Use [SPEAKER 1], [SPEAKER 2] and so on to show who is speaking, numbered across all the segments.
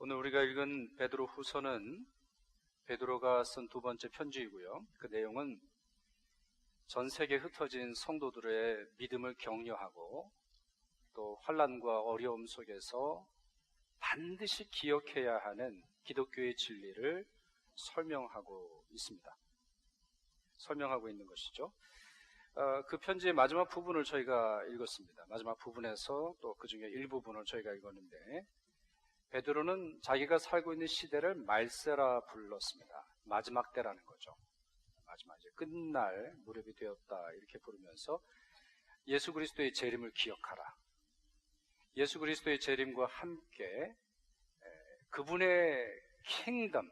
[SPEAKER 1] 오늘 우리가 읽은 베드로 후서는 베드로가 쓴 두 번째 편지이고요. 그 내용은 전 세계에 흩어진 성도들의 믿음을 격려하고 또 환난과 어려움 속에서 반드시 기억해야 하는 기독교의 진리를 설명하고 있습니다. 설명하고 있는 것이죠. 그 편지의 마지막 부분을 저희가 읽었습니다. 마지막 부분에서 또 그 중에 일부분을 저희가 읽었는데, 베드로는 자기가 살고 있는 시대를 말세라 불렀습니다. 마지막 때라는 거죠. 마지막 이제 끝날 무렵이 되었다 이렇게 부르면서 예수 그리스도의 재림을 기억하라. 예수 그리스도의 재림과 함께 그분의 킹덤,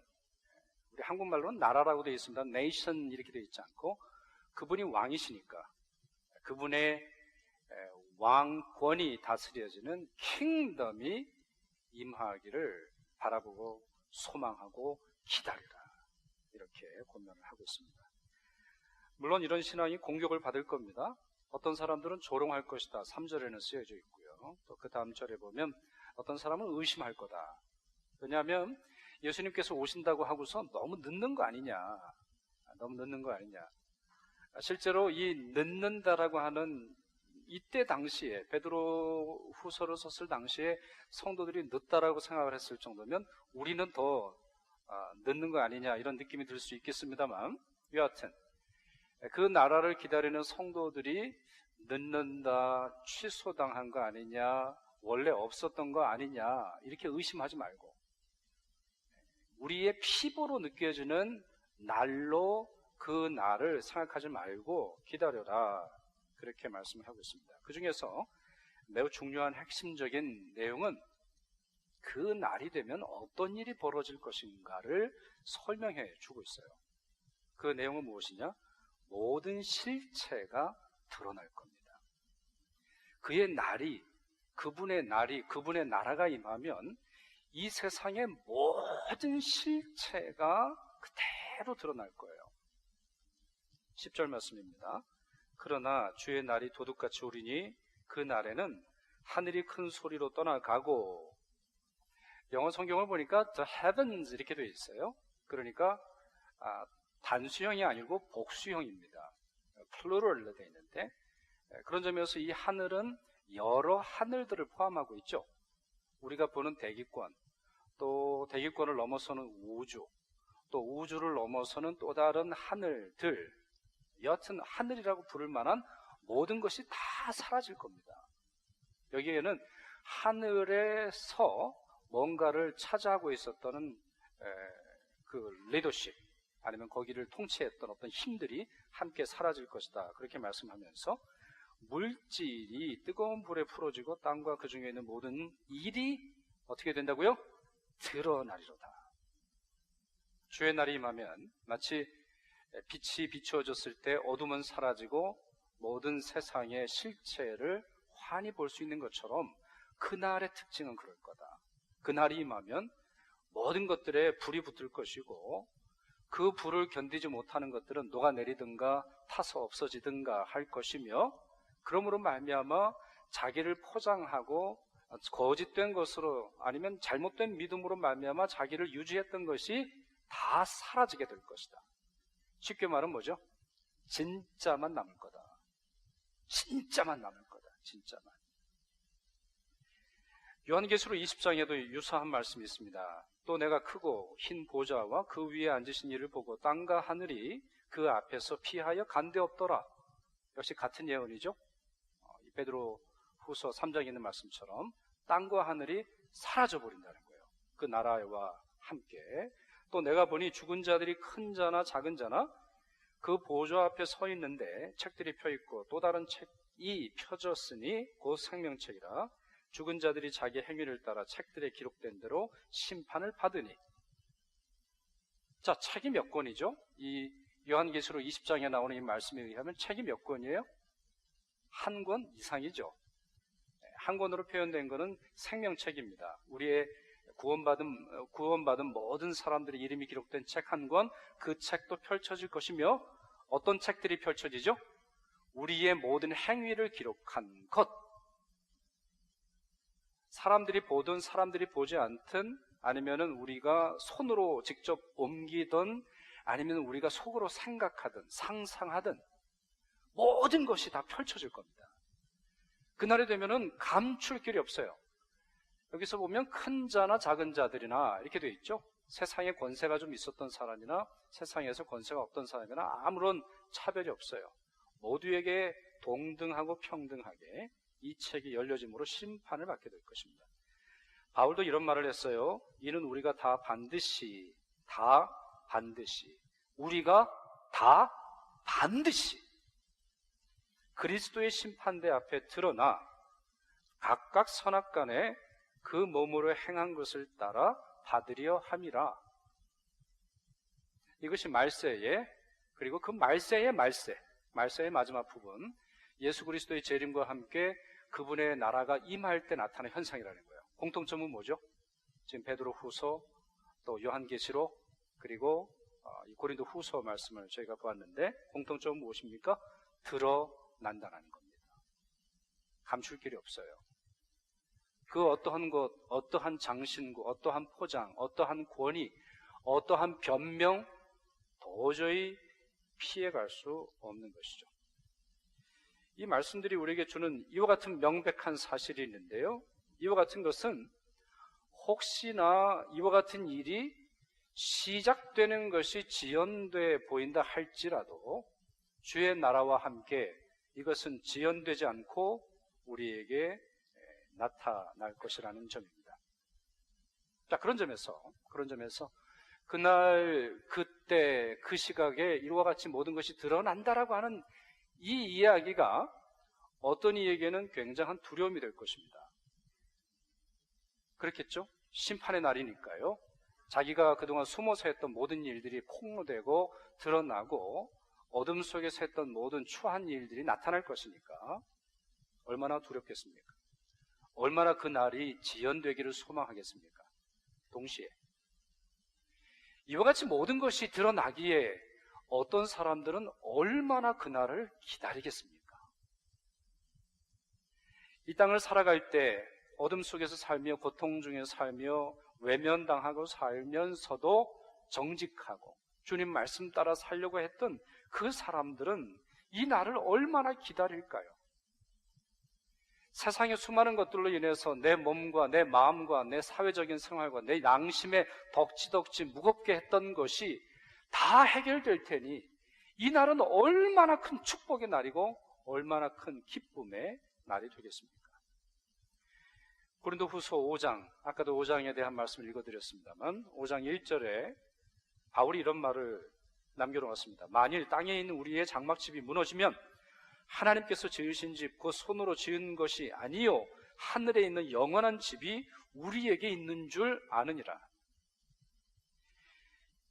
[SPEAKER 1] 우리 한국말로는 나라라고 되어 있습니다. 네이션 이렇게 되어 있지 않고 그분이 왕이시니까 그분의 왕권이 다스려지는 킹덤이 임하기를 바라보고 소망하고 기다리라, 이렇게 권면을 하고 있습니다. 물론 이런 신앙이 공격을 받을 겁니다. 어떤 사람들은 조롱할 것이다, 3절에는 쓰여져 있고요. 또 그 다음 절에 보면 어떤 사람은 의심할 거다. 왜냐하면 예수님께서 오신다고 하고서 너무 늦는 거 아니냐, 너무 늦는 거 아니냐. 실제로 이 늦는다라고 하는 이때 당시에, 베드로 후서를 썼을 당시에 성도들이 늦다라고 생각을 했을 정도면 우리는 더 늦는 거 아니냐, 이런 느낌이 들 수 있겠습니다만, 여하튼 그 나라를 기다리는 성도들이 늦는다, 취소당한 거 아니냐, 원래 없었던 거 아니냐, 이렇게 의심하지 말고 우리의 피부로 느껴지는 날로 그 날을 생각하지 말고 기다려라, 그렇게 말씀을 하고 있습니다. 그 중에서 매우 중요한 핵심적인 내용은 그 날이 되면 어떤 일이 벌어질 것인가를 설명해 주고 있어요. 그 내용은 무엇이냐? 모든 실체가 드러날 겁니다. 그의 날이, 그분의 날이, 그분의 나라가 임하면 이 세상의 모든 실체가 그대로 드러날 거예요. 10절 말씀입니다. 그러나 주의 날이 도둑같이 오리니 그 날에는 하늘이 큰 소리로 떠나가고, 영어 성경을 보니까 the heavens 이렇게 되어 있어요. 그러니까 단수형이 아니고 복수형입니다. 플루럴로 되어 있는데, 그런 점에서 이 하늘은 여러 하늘들을 포함하고 있죠. 우리가 보는 대기권, 또 대기권을 넘어서는 우주, 또 우주를 넘어서는 또 다른 하늘들, 여하튼 하늘이라고 부를 만한 모든 것이 다 사라질 겁니다. 여기에는 하늘에서 뭔가를 차지하고 있었던 그 리더십, 아니면 거기를 통치했던 어떤 힘들이 함께 사라질 것이다, 그렇게 말씀하면서 물질이 뜨거운 불에 풀어지고 땅과 그 중에 있는 모든 일이 어떻게 된다고요? 드러나리로다. 주의 날이 임하면 마치 빛이 비추어졌을 때 어둠은 사라지고 모든 세상의 실체를 환히 볼 수 있는 것처럼 그날의 특징은 그럴 거다. 그날이 임하면 모든 것들에 불이 붙을 것이고 그 불을 견디지 못하는 것들은 녹아내리든가 타서 없어지든가 할 것이며, 그러므로 말미암아 자기를 포장하고 거짓된 것으로 아니면 잘못된 믿음으로 말미암아 자기를 유지했던 것이 다 사라지게 될 것이다. 쉽게 말하면 뭐죠? 진짜만 남을 거다. 진짜만 남을 거다. 진짜만. 요한계시록 20장에도 유사한 말씀이 있습니다. 또 내가 크고 흰 보좌와 그 위에 앉으신 이를 보고 땅과 하늘이 그 앞에서 피하여 간데 없더라. 역시 같은 예언이죠. 베드로 후서 3장에 있는 말씀처럼 땅과 하늘이 사라져버린다는 거예요. 그 나라와 함께. 또 내가 보니 죽은 자들이 큰 자나 작은 자나 그 보좌 앞에 서 있는데 책들이 펴있고 또 다른 책이 펴졌으니 곧 생명책이라. 죽은 자들이 자기 행위를 따라 책들에 기록된 대로 심판을 받으니. 자, 책이 몇 권이죠? 이 요한계시록 20장에 나오는 이 말씀에 의하면 책이 몇 권이에요? 한 권 이상이죠. 한 권으로 표현된 것은 생명책입니다. 우리의 구원받은 모든 사람들의 이름이 기록된 책 한 권, 그 책도 펼쳐질 것이며, 어떤 책들이 펼쳐지죠? 우리의 모든 행위를 기록한 것. 사람들이 보든 사람들이 보지 않든, 아니면은 우리가 손으로 직접 옮기든, 아니면 우리가 속으로 생각하든 상상하든 모든 것이 다 펼쳐질 겁니다. 그날이 되면은 감출 길이 없어요. 여기서 보면 큰 자나 작은 자들이나 이렇게 되어 있죠. 세상에 권세가 좀 있었던 사람이나 세상에서 권세가 없던 사람이나 아무런 차별이 없어요. 모두에게 동등하고 평등하게 이 책이 열려짐으로 심판을 받게 될 것입니다. 바울도 이런 말을 했어요. 이는 우리가 다 반드시 우리가 다 반드시 그리스도의 심판대 앞에 드러나 각각 선악간에 그 몸으로 행한 것을 따라 받으려 함이라. 이것이 말세에, 그리고 그 말세의 마지막 부분, 예수 그리스도의 재림과 함께 그분의 나라가 임할 때 나타나는 현상이라는 거예요. 공통점은 뭐죠? 지금 베드로 후서, 또 요한계시록, 그리고 이 고린도 후서 말씀을 저희가 보았는데 공통점은 무엇입니까? 드러난다는 겁니다. 감출 길이 없어요. 그 어떠한 것, 어떠한 장신구, 어떠한 포장, 어떠한 권위, 어떠한 변명 도저히 피해갈 수 없는 것이죠. 이 말씀들이 우리에게 주는 이와 같은 명백한 사실이 있는데요. 이와 같은 것은 혹시나 이와 같은 일이 시작되는 것이 지연돼 보인다 할지라도 주의 나라와 함께 이것은 지연되지 않고 우리에게 나타날 것이라는 점입니다. 자, 그런 점에서 그날, 그때, 그 시각에 이와 같이 모든 것이 드러난다라고 하는 이 이야기가 어떤 이에게는 굉장한 두려움이 될 것입니다. 그렇겠죠? 심판의 날이니까요. 자기가 그동안 숨어서 했던 모든 일들이 폭로되고 드러나고 어둠 속에서 했던 모든 추한 일들이 나타날 것이니까 얼마나 두렵겠습니까? 얼마나 그 날이 지연되기를 소망하겠습니까? 동시에 이와 같이 모든 것이 드러나기에 어떤 사람들은 얼마나 그날을 기다리겠습니까? 이 땅을 살아갈 때 어둠 속에서 살며 고통 중에 살며 외면당하고 살면서도 정직하고 주님 말씀 따라 살려고 했던 그 사람들은 이 날을 얼마나 기다릴까요? 세상의 수많은 것들로 인해서 내 몸과 내 마음과 내 사회적인 생활과 내 양심에 덕지덕지 무겁게 했던 것이 다 해결될 테니 이 날은 얼마나 큰 축복의 날이고 얼마나 큰 기쁨의 날이 되겠습니까? 고린도 후서 5장, 아까도 5장에 대한 말씀을 읽어드렸습니다만 5장 1절에 바울이 이런 말을 남겨놓았습니다. 만일 땅에 있는 우리의 장막집이 무너지면 하나님께서 지으신 집, 그 손으로 지은 것이 아니요 하늘에 있는 영원한 집이 우리에게 있는 줄 아느니라.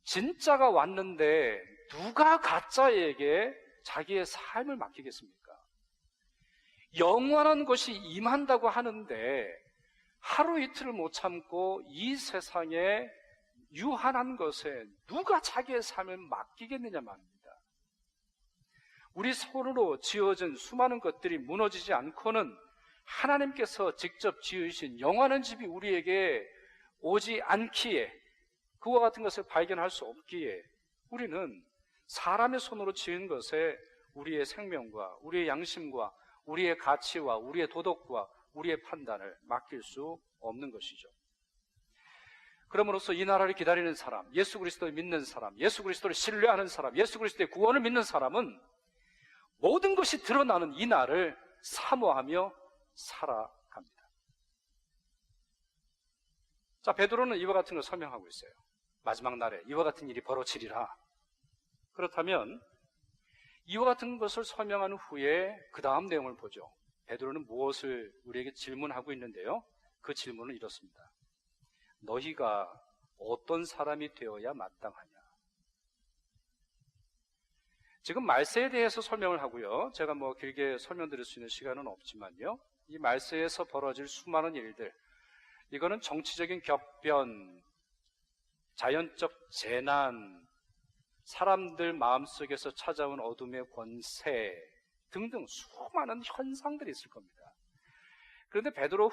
[SPEAKER 1] 진짜가 왔는데 누가 가짜에게 자기의 삶을 맡기겠습니까? 영원한 것이 임한다고 하는데 하루 이틀을 못 참고 이 세상에 유한한 것에 누가 자기의 삶을 맡기겠느냐 말입니다. 우리 손으로 지어진 수많은 것들이 무너지지 않고는 하나님께서 직접 지으신 영원한 집이 우리에게 오지 않기에, 그와 같은 것을 발견할 수 없기에 우리는 사람의 손으로 지은 것에 우리의 생명과 우리의 양심과 우리의 가치와 우리의 도덕과 우리의 판단을 맡길 수 없는 것이죠. 그러므로서 이 나라를 기다리는 사람, 예수 그리스도를 믿는 사람, 예수 그리스도를 신뢰하는 사람, 예수 그리스도의 구원을 믿는 사람은 모든 것이 드러나는 이 날을 사모하며 살아갑니다. 자, 베드로는 이와 같은 걸 설명하고 있어요. 마지막 날에 이와 같은 일이 벌어지리라. 그렇다면 이와 같은 것을 설명한 후에 그 다음 내용을 보죠. 베드로는 무엇을 우리에게 질문하고 있는데요. 그 질문은 이렇습니다. 너희가 어떤 사람이 되어야 마땅하냐? 지금 말세에 대해서 설명을 하고요. 제가 길게 설명드릴 수 있는 시간은 없지만요. 이 말세에서 벌어질 수많은 일들, 이거는 정치적인 격변, 자연적 재난, 사람들 마음속에서 찾아온 어둠의 권세 등등 수많은 현상들이 있을 겁니다. 그런데 베드로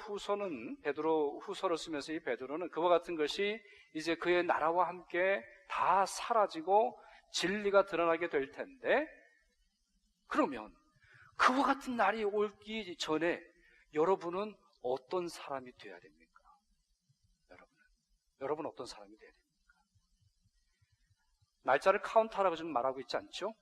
[SPEAKER 1] 후서를 쓰면서 이 베드로는 그와 같은 것이 이제 그의 나라와 함께 다 사라지고 진리가 드러나게 될 텐데, 그러면 그와 같은 날이 오기 전에 여러분은 어떤 사람이 되어야 됩니까? 여러분 어떤 사람이 되어야 됩니까? 날짜를 카운트하라고 지금 말하고 있지 않죠?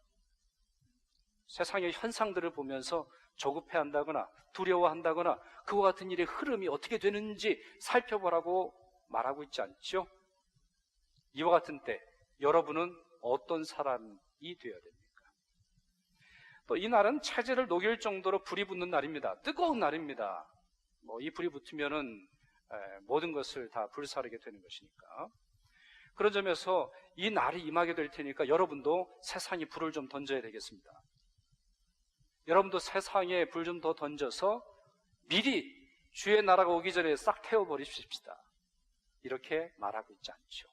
[SPEAKER 1] 세상의 현상들을 보면서 조급해한다거나 두려워한다거나 그와 같은 일의 흐름이 어떻게 되는지 살펴보라고 말하고 있지 않죠? 이와 같은 때 여러분은 어떤 사람이 되어야 됩니까? 또 이 날은 체질을 녹일 정도로 불이 붙는 날입니다. 뜨거운 날입니다. 이 불이 붙으면은 모든 것을 다 불사르게 되는 것이니까. 그런 점에서 이 날이 임하게 될 테니까 여러분도 세상에 불을 좀 던져야 되겠습니다. 여러분도 세상에 불 좀 더 던져서 미리 주의 나라가 오기 전에 싹 태워버리십시다. 이렇게 말하고 있지 않죠.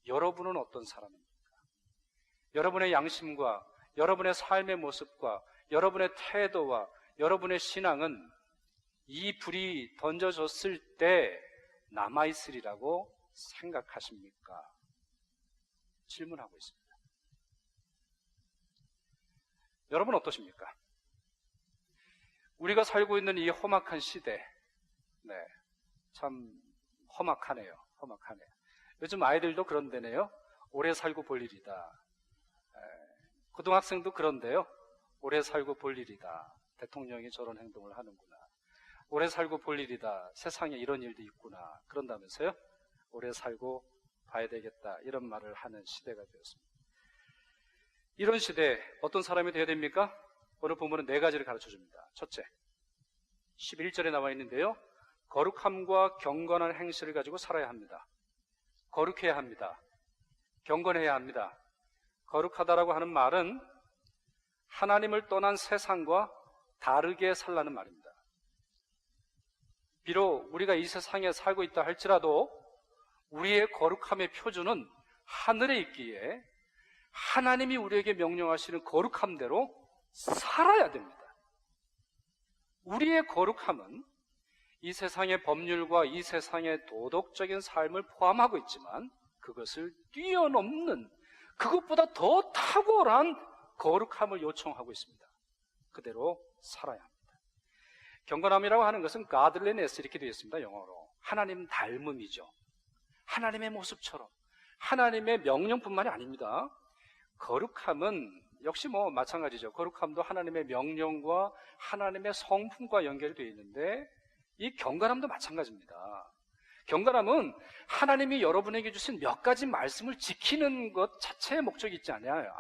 [SPEAKER 1] 여러분은 어떤 사람입니까? 여러분의 양심과 여러분의 삶의 모습과 여러분의 태도와 여러분의 신앙은 이 불이 던져졌을 때 남아있으리라고 생각하십니까? 질문하고 있습니다. 여러분 어떠십니까? 우리가 살고 있는 이 험악한 시대, 참 험악하네요. 요즘 아이들도 그런데네요. 오래 살고 볼 일이다. 고등학생도 그런데요. 오래 살고 볼 일이다. 대통령이 저런 행동을 하는구나. 오래 살고 볼 일이다. 세상에 이런 일도 있구나. 그런다면서요. 오래 살고 봐야 되겠다. 이런 말을 하는 시대가 되었습니다. 이런 시대에 어떤 사람이 되어야 됩니까? 오늘 본문은 4가지를 가르쳐줍니다. 첫째, 11절에 나와 있는데요. 거룩함과 경건한 행실을 가지고 살아야 합니다. 거룩해야 합니다. 경건해야 합니다. 거룩하다라고 하는 말은 하나님을 떠난 세상과 다르게 살라는 말입니다. 비록 우리가 이 세상에 살고 있다 할지라도 우리의 거룩함의 표준은 하늘에 있기에 하나님이 우리에게 명령하시는 거룩함대로 살아야 됩니다. 우리의 거룩함은 이 세상의 법률과 이 세상의 도덕적인 삶을 포함하고 있지만 그것을 뛰어넘는 그것보다 더 탁월한 거룩함을 요청하고 있습니다. 그대로 살아야 합니다. 경건함이라고 하는 것은 godliness 이렇게 되어 있습니다. 영어로. 하나님 닮음이죠. 하나님의 모습처럼. 하나님의 명령뿐만이 아닙니다. 거룩함은 역시 마찬가지죠. 거룩함도 하나님의 명령과 하나님의 성품과 연결되어 있는데 이 경건함도 마찬가지입니다. 경건함은 하나님이 여러분에게 주신 몇 가지 말씀을 지키는 것 자체의 목적이 있지 않아요.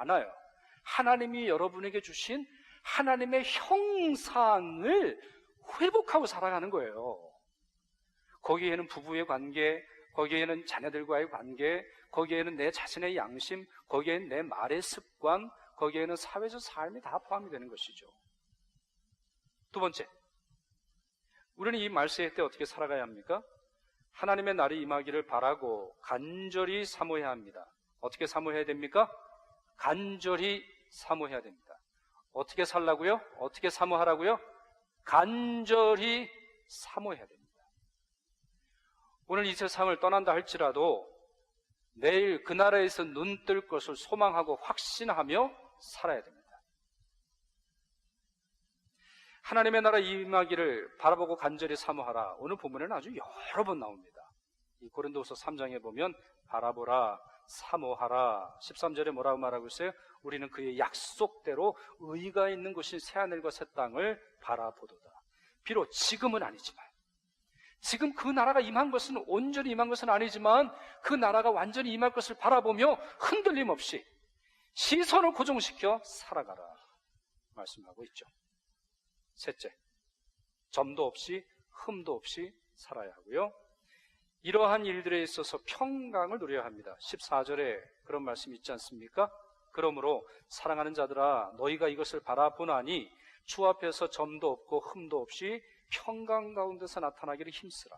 [SPEAKER 1] 하나님이 여러분에게 주신 하나님의 형상을 회복하고 살아가는 거예요. 거기에는 부부의 관계, 거기에는 자녀들과의 관계, 거기에는 내 자신의 양심, 거기에는 내 말의 습관, 거기에는 사회적 삶이 다 포함이 되는 것이죠. 두 번째, 우리는 이 말세의 때 어떻게 살아가야 합니까? 하나님의 날이 임하기를 바라고 간절히 사모해야 합니다. 어떻게 사모해야 됩니까? 간절히 사모해야 됩니다. 어떻게 살라고요? 어떻게 사모하라고요? 간절히 사모해야 됩니다. 오늘 이 세상을 떠난다 할지라도 내일 그 나라에서 눈 뜰 것을 소망하고 확신하며 살아야 됩니다. 하나님의 나라 임하기를 바라보고 간절히 사모하라. 오늘 본문에는 아주 여러 번 나옵니다. 이 고린도후서 3장에 보면 바라보라, 사모하라. 13절에 뭐라고 말하고 있어요? 우리는 그의 약속대로 의가 있는 곳인 새하늘과 새 땅을 바라보도다. 비록 지금은 아니지만, 지금 그 나라가 임한 것은 온전히 임한 것은 아니지만 그 나라가 완전히 임할 것을 바라보며 흔들림 없이 시선을 고정시켜 살아가라 말씀하고 있죠. 셋째, 점도 없이 흠도 없이 살아야 하고요. 이러한 일들에 있어서 평강을 누려야 합니다. 14절에 그런 말씀이 있지 않습니까? 그러므로 사랑하는 자들아 너희가 이것을 바라보나니 주 앞에서 점도 없고 흠도 없이 평강 가운데서 나타나기를 힘쓰라.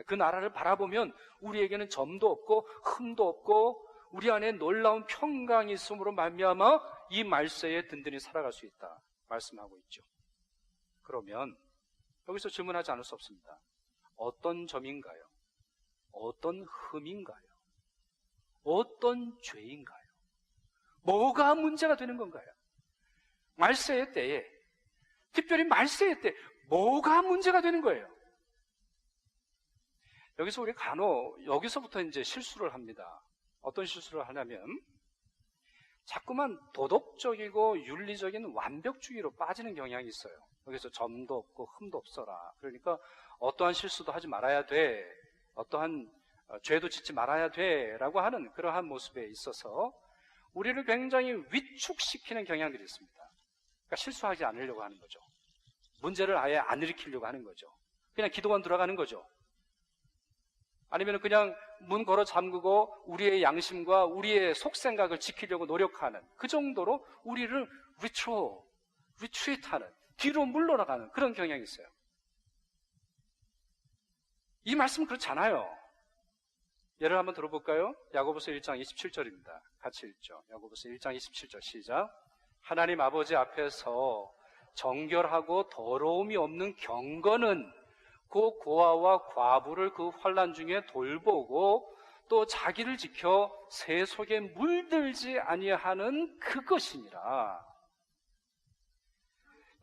[SPEAKER 1] 그 나라를 바라보면 우리에게는 점도 없고 흠도 없고 우리 안에 놀라운 평강이 있음으로 말미암아 이 말세에 든든히 살아갈 수 있다 말씀하고 있죠. 그러면 여기서 질문하지 않을 수 없습니다. 어떤 점인가요? 어떤 흠인가요? 어떤 죄인가요? 뭐가 문제가 되는 건가요? 말세의 때에, 특별히 말세의 때 뭐가 문제가 되는 거예요? 여기서 우리 간혹 여기서부터 이제 실수를 합니다. 어떤 실수를 하냐면 자꾸만 도덕적이고 윤리적인 완벽주의로 빠지는 경향이 있어요. 여기서 점도 없고 흠도 없어라. 그러니까 어떠한 실수도 하지 말아야 돼. 어떠한 죄도 짓지 말아야 돼. 라고 하는 그러한 모습에 있어서 우리를 굉장히 위축시키는 경향들이 있습니다. 그러니까 실수하지 않으려고 하는 거죠. 문제를 아예 안 일으키려고 하는 거죠. 그냥 기도만 들어가는 거죠. 아니면 그냥 문 걸어 잠그고 우리의 양심과 우리의 속생각을 지키려고 노력하는 그 정도로 우리를 리트리트하는, 뒤로 물러나가는 그런 경향이 있어요. 이 말씀은 그렇지 않아요. 예를 한번 들어볼까요? 야고보서 1장 27절입니다. 같이 읽죠. 야고보서 1장 27절 시작. 하나님 아버지 앞에서 정결하고 더러움이 없는 경건은 그 고아와 과부를 그 환난 중에 돌보고 또 자기를 지켜 새 속에 물들지 아니하는 그것이니라.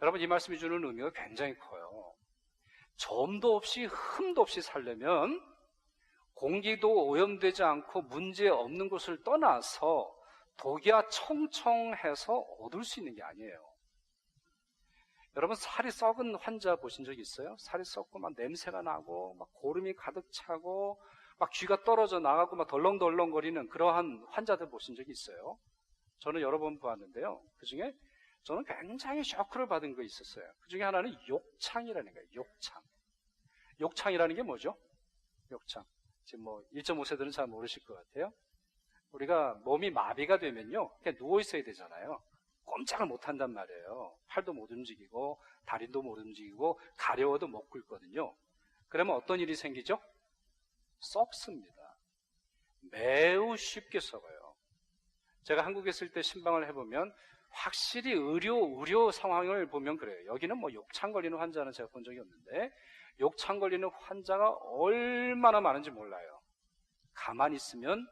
[SPEAKER 1] 여러분, 이 말씀이 주는 의미가 굉장히 커요. 점도 없이 흠도 없이 살려면 공기도 오염되지 않고 문제 없는 곳을 떠나서 독이야 청청해서 얻을 수 있는 게 아니에요. 여러분, 살이 썩은 환자 보신 적 있어요? 살이 썩고 막 냄새가 나고 막 고름이 가득 차고 막 귀가 떨어져 나가고 막 덜렁덜렁거리는 그러한 환자들 보신 적이 있어요? 저는 여러 번 보았는데요. 그 중에 저는 굉장히 쇼크를 받은 거 있었어요. 그 중에 하나는 욕창이라는 거예요. 욕창이라는 게 뭐죠? 욕창. 지금 뭐 1.5세들은 잘 모르실 것 같아요. 우리가 몸이 마비가 되면요, 그냥 누워 있어야 되잖아요. 꼼짝을 못 한단 말이에요. 팔도 못 움직이고 다리도 못 움직이고 가려워도 못 굴거든요. 그러면 어떤 일이 생기죠? 썩습니다. 매우 쉽게 썩어요. 제가 한국에 있을 때 신방을 해보면 확실히 의료 상황을 보면 그래요. 여기는 뭐 욕창 걸리는 환자는 제가 본 적이 없는데 욕창 걸리는 환자가 얼마나 많은지 몰라요. 가만히 있으면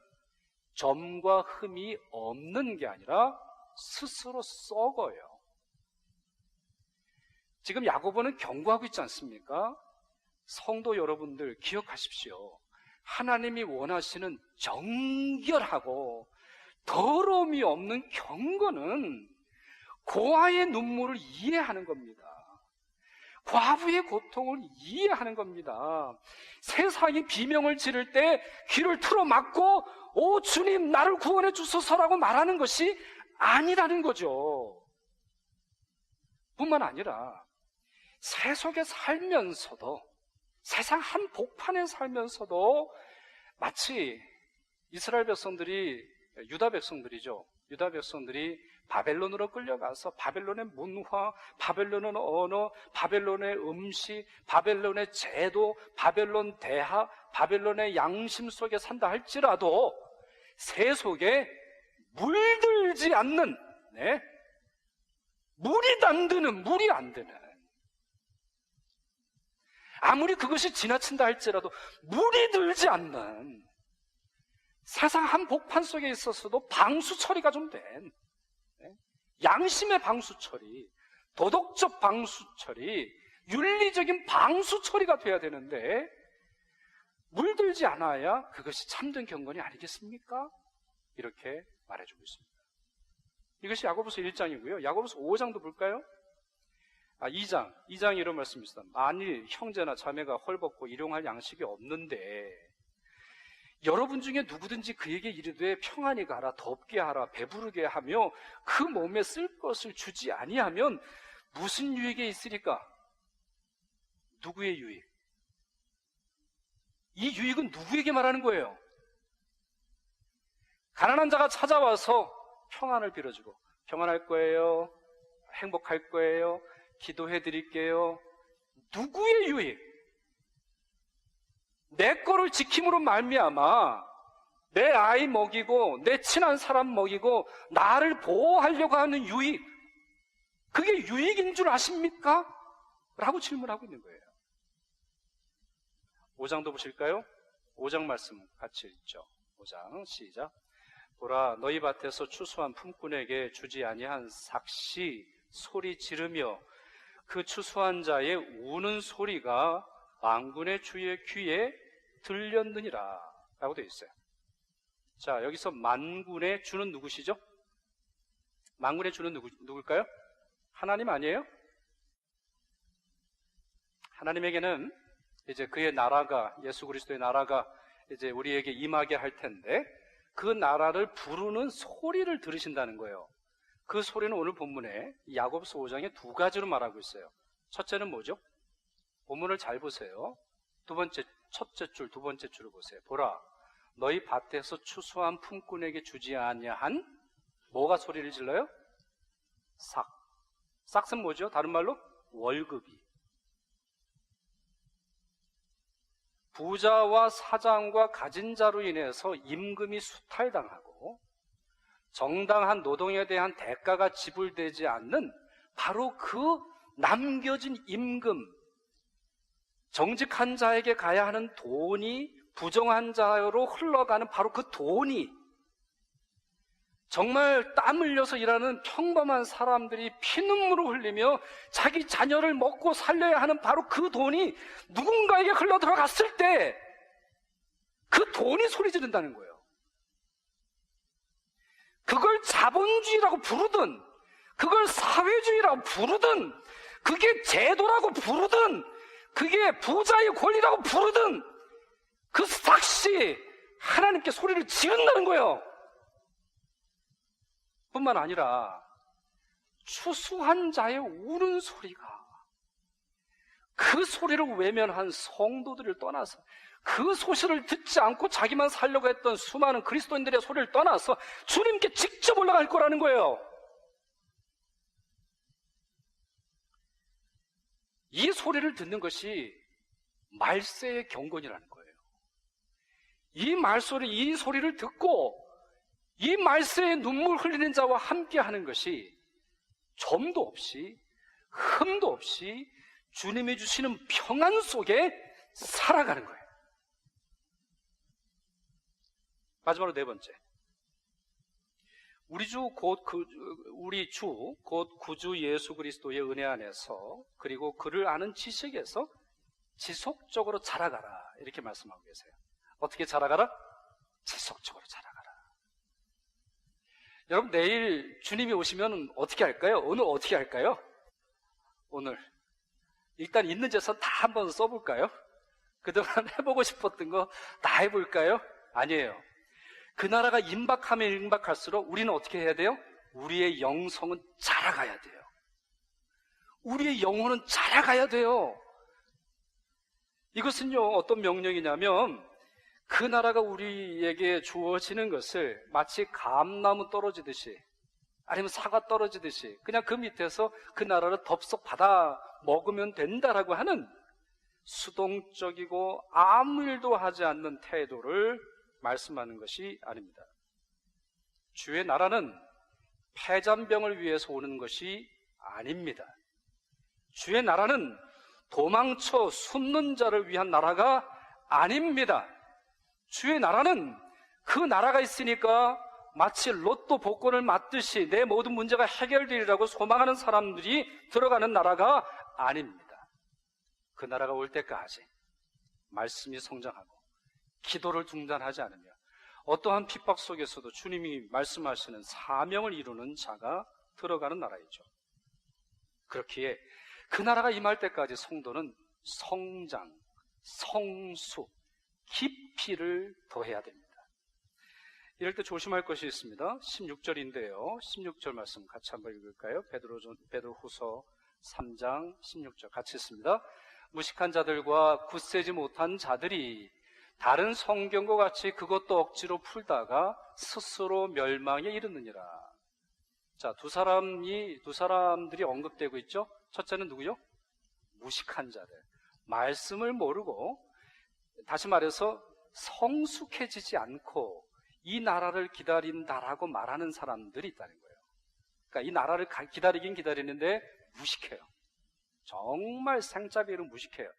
[SPEAKER 1] 점과 흠이 없는 게 아니라 스스로 썩어요. 지금 야고보는 경고하고 있지 않습니까? 성도 여러분들 기억하십시오. 하나님이 원하시는 정결하고 더러움이 없는 경건은 고아의 눈물을 이해하는 겁니다. 과부의 고통을 이해하는 겁니다. 세상이 비명을 지를 때 귀를 틀어막고 오 주님 나를 구원해 주소서라고 말하는 것이 아니라는 거죠. 뿐만 아니라 세속에 살면서도, 세상 한복판에 살면서도 마치 이스라엘 백성들이, 유다 백성들이죠. 유다 백성들이 바벨론으로 끌려가서 바벨론의 문화, 바벨론의 언어, 바벨론의 음식, 바벨론의 제도, 바벨론 대하, 바벨론의 양심 속에 산다 할지라도 세속에 물들지 않는, 물이 안 드는, 아무리 그것이 지나친다 할지라도 물이 들지 않는 세상 한복판 속에 있어서도 방수 처리가 좀 된, 양심의 방수 처리, 도덕적 방수 처리, 윤리적인 방수 처리가 돼야 되는데 물들지 않아야 그것이 참된 경건이 아니겠습니까? 이렇게 말해주고 있습니다. 이것이 야고보서 1장이고요. 야고보서 5장도 볼까요? 2장 이런 말씀이 있습니다. 만일 형제나 자매가 헐벗고 일용할 양식이 없는데 여러분 중에 누구든지 그에게 이르되 평안히 가라, 덥게 하라, 배부르게 하며 그 몸에 쓸 것을 주지 아니하면 무슨 유익에 있으리까? 누구의 유익? 이 유익은 누구에게 말하는 거예요? 가난한 자가 찾아와서 평안을 빌어주고 평안할 거예요, 행복할 거예요, 기도해 드릴게요. 누구의 유익? 내 거를 지킴으로 말미암아 내 아이 먹이고 내 친한 사람 먹이고 나를 보호하려고 하는 유익, 그게 유익인 줄 아십니까? 라고 질문하고 있는 거예요. 5장도 보실까요? 5장 말씀 같이 읽죠. 5장 시작. 보라, 너희 밭에서 추수한 품꾼에게 주지 아니한 삭시 소리 지르며 그 추수한 자의 우는 소리가 만군의 주의 귀에 들렸느니라 라고 되어 있어요. 자, 여기서 만군의 주는 누구시죠? 만군의 주는 누굴까요? 하나님 아니에요? 하나님에게는 이제 그의 나라가, 예수 그리스도의 나라가 이제 우리에게 임하게 할 텐데 그 나라를 부르는 소리를 들으신다는 거예요. 그 소리는 오늘 본문에 야고보서 5장에 두 가지로 말하고 있어요. 첫째는 뭐죠? 본문을 잘 보세요. 첫째 줄, 두 번째 줄을 보세요. 보라, 너희 밭에서 추수한 품꾼에게 주지 아니한 뭐가 소리를 질러요? 삭. 삭은 뭐죠? 다른 말로 월급이. 부자와 사장과 가진 자로 인해서 임금이 수탈당하고 정당한 노동에 대한 대가가 지불되지 않는 바로 그 남겨진 임금, 정직한 자에게 가야 하는 돈이 부정한 자로 흘러가는 바로 그 돈이, 정말 땀 흘려서 일하는 평범한 사람들이 피눈물을 흘리며 자기 자녀를 먹고 살려야 하는 바로 그 돈이 누군가에게 흘러 들어갔을 때 그 돈이 소리 지른다는 거예요. 그걸 자본주의라고 부르든 그걸 사회주의라고 부르든 그게 제도라고 부르든 그게 부자의 권리라고 부르든 그 삭시 하나님께 소리를 지른다는 거예요. 뿐만 아니라 추수한 자의 우는 소리가, 그 소리를 외면한 성도들을 떠나서 그 소식을 듣지 않고 자기만 살려고 했던 수많은 그리스도인들의 소리를 떠나서 주님께 직접 올라갈 거라는 거예요. 이 소리를 듣는 것이 말세의 경건이라는 거예요. 이 소리를 듣고 이 말세에 눈물 흘리는 자와 함께 하는 것이 점도 없이 흠도 없이 주님이 주시는 평안 속에 살아가는 거예요. 마지막으로 네 번째, 우리 주 곧 구주 예수 그리스도의 은혜 안에서 그리고 그를 아는 지식에서 지속적으로 자라가라, 이렇게 말씀하고 계세요. 어떻게 자라가라? 지속적으로 자라가라. 여러분, 내일 주님이 오시면 어떻게 할까요? 오늘 어떻게 할까요? 오늘 일단 있는 재산 다 한번 써볼까요? 그동안 해보고 싶었던 거 다 해볼까요? 아니에요. 그 나라가 임박하면 임박할수록 우리는 어떻게 해야 돼요? 우리의 영성은 자라가야 돼요. 우리의 영혼은 자라가야 돼요. 이것은요, 어떤 명령이냐면 그 나라가 우리에게 주어지는 것을 마치 감나무 떨어지듯이 아니면 사과 떨어지듯이 그냥 그 밑에서 그 나라를 덥석 받아 먹으면 된다라고 하는 수동적이고 아무 일도 하지 않는 태도를 말씀하는 것이 아닙니다. 주의 나라는 패잔병을 위해서 오는 것이 아닙니다. 주의 나라는 도망쳐 숨는 자를 위한 나라가 아닙니다. 주의 나라는 그 나라가 있으니까 마치 로또 복권을 맞듯이 내 모든 문제가 해결되리라고 소망하는 사람들이 들어가는 나라가 아닙니다. 그 나라가 올 때까지 말씀이 성장하고 기도를 중단하지 않으며 어떠한 핍박 속에서도 주님이 말씀하시는 사명을 이루는 자가 들어가는 나라이죠. 그렇기에 그 나라가 임할 때까지 성도는 성장, 성숙, 깊이를 더해야 됩니다. 이럴 때 조심할 것이 있습니다. 16절인데요. 16절 말씀 같이 한번 읽을까요? 베드로후서 3장 16절 같이 읽습니다. 무식한 자들과 굳세지 못한 자들이 다른 성경과 같이 그것도 억지로 풀다가 스스로 멸망에 이르느니라. 자, 두 사람들이 언급되고 있죠. 첫째는 누구요? 무식한 자들. 말씀을 모르고, 다시 말해서 성숙해지지 않고 이 나라를 기다린다라고 말하는 사람들이 있다는 거예요. 그러니까 이 나라를 기다리긴 기다리는데 무식해요. 정말 생짜비로 무식해요.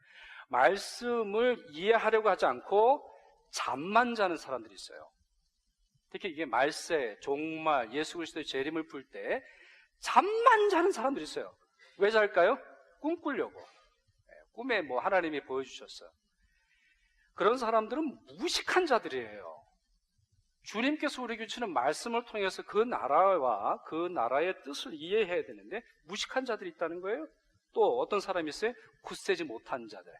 [SPEAKER 1] 말씀을 이해하려고 하지 않고 잠만 자는 사람들이 있어요. 특히 이게 말세, 종말, 예수 그리스도의 재림을 풀 때 잠만 자는 사람들이 있어요. 왜 잘까요? 꿈 꾸려고. 꿈에 뭐 하나님이 보여주셨어요. 그런 사람들은 무식한 자들이에요. 주님께서 우리에게 주시는 말씀을 통해서 그 나라와 그 나라의 뜻을 이해해야 되는데 무식한 자들이 있다는 거예요. 또 어떤 사람이 있어요? 굳세지 못한 자들.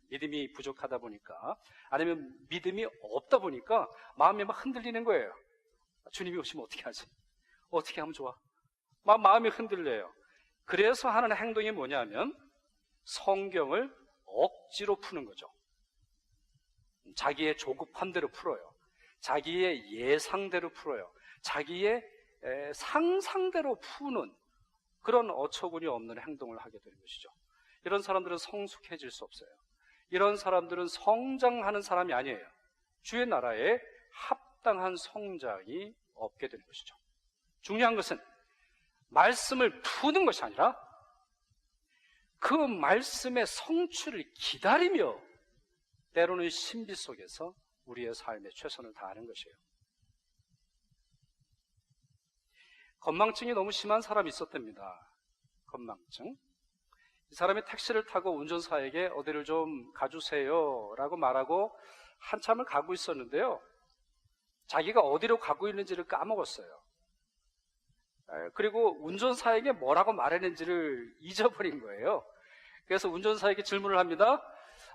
[SPEAKER 1] 믿음이 부족하다 보니까, 아니면 믿음이 없다 보니까 마음이 막 흔들리는 거예요. 주님이 오시면 어떻게 하지? 어떻게 하면 좋아? 막 마음이 흔들려요. 그래서 하는 행동이 뭐냐면 성경을 억지로 푸는 거죠. 자기의 조급함대로 풀어요. 자기의 예상대로 풀어요. 자기의 상상대로 푸는 그런 어처구니 없는 행동을 하게 되는 것이죠. 이런 사람들은 성숙해질 수 없어요. 이런 사람들은 성장하는 사람이 아니에요. 주의 나라에 합당한 성장이 없게 되는 것이죠. 중요한 것은 말씀을 푸는 것이 아니라 그 말씀의 성취를 기다리며 때로는 신비 속에서 우리의 삶에 최선을 다하는 것이에요. 건망증이 너무 심한 사람이 있었답니다. 건망증. 이 사람이 택시를 타고 운전사에게 어디를 좀 가주세요 라고 말하고 한참을 가고 있었는데요. 자기가 어디로 가고 있는지를 까먹었어요. 그리고 운전사에게 뭐라고 말했는지를 잊어버린 거예요. 그래서 운전사에게 질문을 합니다.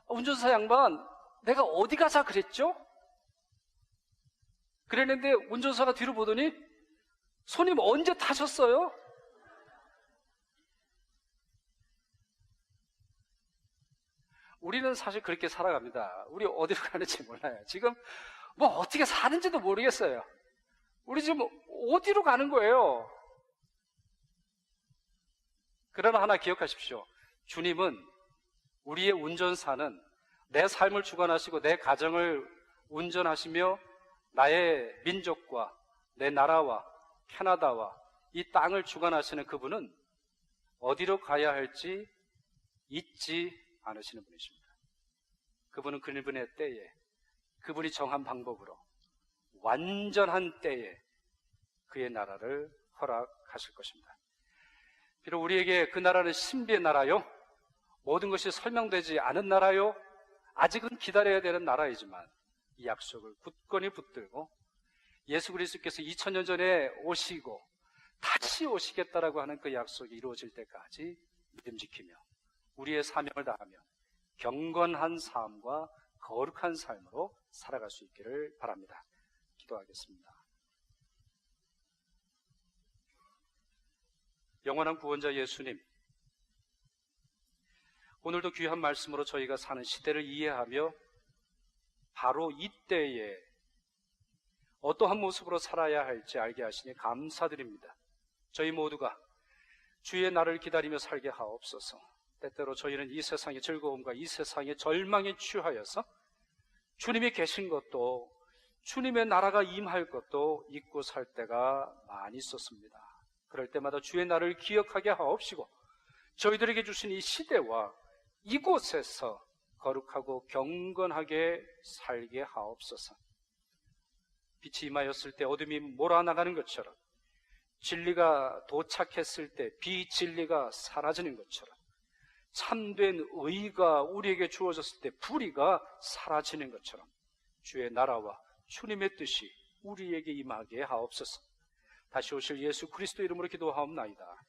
[SPEAKER 1] 운전사 양반, 내가 어디 가자 그랬죠? 그랬는데 운전사가 뒤로 보더니 손님 언제 타셨어요? 우리는 사실 그렇게 살아갑니다. 우리 어디로 가는지 몰라요. 지금 뭐 어떻게 사는지도 모르겠어요. 우리 지금 어디로 가는 거예요? 그러나 하나 기억하십시오. 주님은 우리의 운전사는 내 삶을 주관하시고 내 가정을 운전하시며 나의 민족과 내 나라와 캐나다와 이 땅을 주관하시는 그분은 어디로 가야 할지 잊지 않으시는 분이십니다. 그분은 그분의 때에, 그분이 정한 방법으로 완전한 때에 그의 나라를 허락하실 것입니다. 비록 우리에게 그 나라는 신비의 나라요, 모든 것이 설명되지 않은 나라요, 아직은 기다려야 되는 나라이지만 이 약속을 굳건히 붙들고 예수 그리스도께서 2000년 전에 오시고 다시 오시겠다라고 하는 그 약속이 이루어질 때까지 믿음 지키며 우리의 사명을 다하며 경건한 삶과 거룩한 삶으로 살아갈 수 있기를 바랍니다. 기도하겠습니다. 영원한 구원자 예수님, 오늘도 귀한 말씀으로 저희가 사는 시대를 이해하며 바로 이때에 어떠한 모습으로 살아야 할지 알게 하시니 감사드립니다. 저희 모두가 주의 날을 기다리며 살게 하옵소서. 때때로 저희는 이 세상의 즐거움과 이 세상의 절망에 취하여서 주님이 계신 것도 주님의 나라가 임할 것도 잊고 살 때가 많이 있었습니다. 그럴 때마다 주의 날을 기억하게 하옵시고 저희들에게 주신 이 시대와 이곳에서 거룩하고 경건하게 살게 하옵소서. 빛이 임하였을 때 어둠이 몰아나가는 것처럼 진리가 도착했을 때 비진리가 사라지는 것처럼 참된 의가 우리에게 주어졌을 때 불의가 사라지는 것처럼 주의 나라와 주님의 뜻이 우리에게 임하게 하옵소서. 다시 오실 예수 그리스도 이름으로 기도하옵나이다.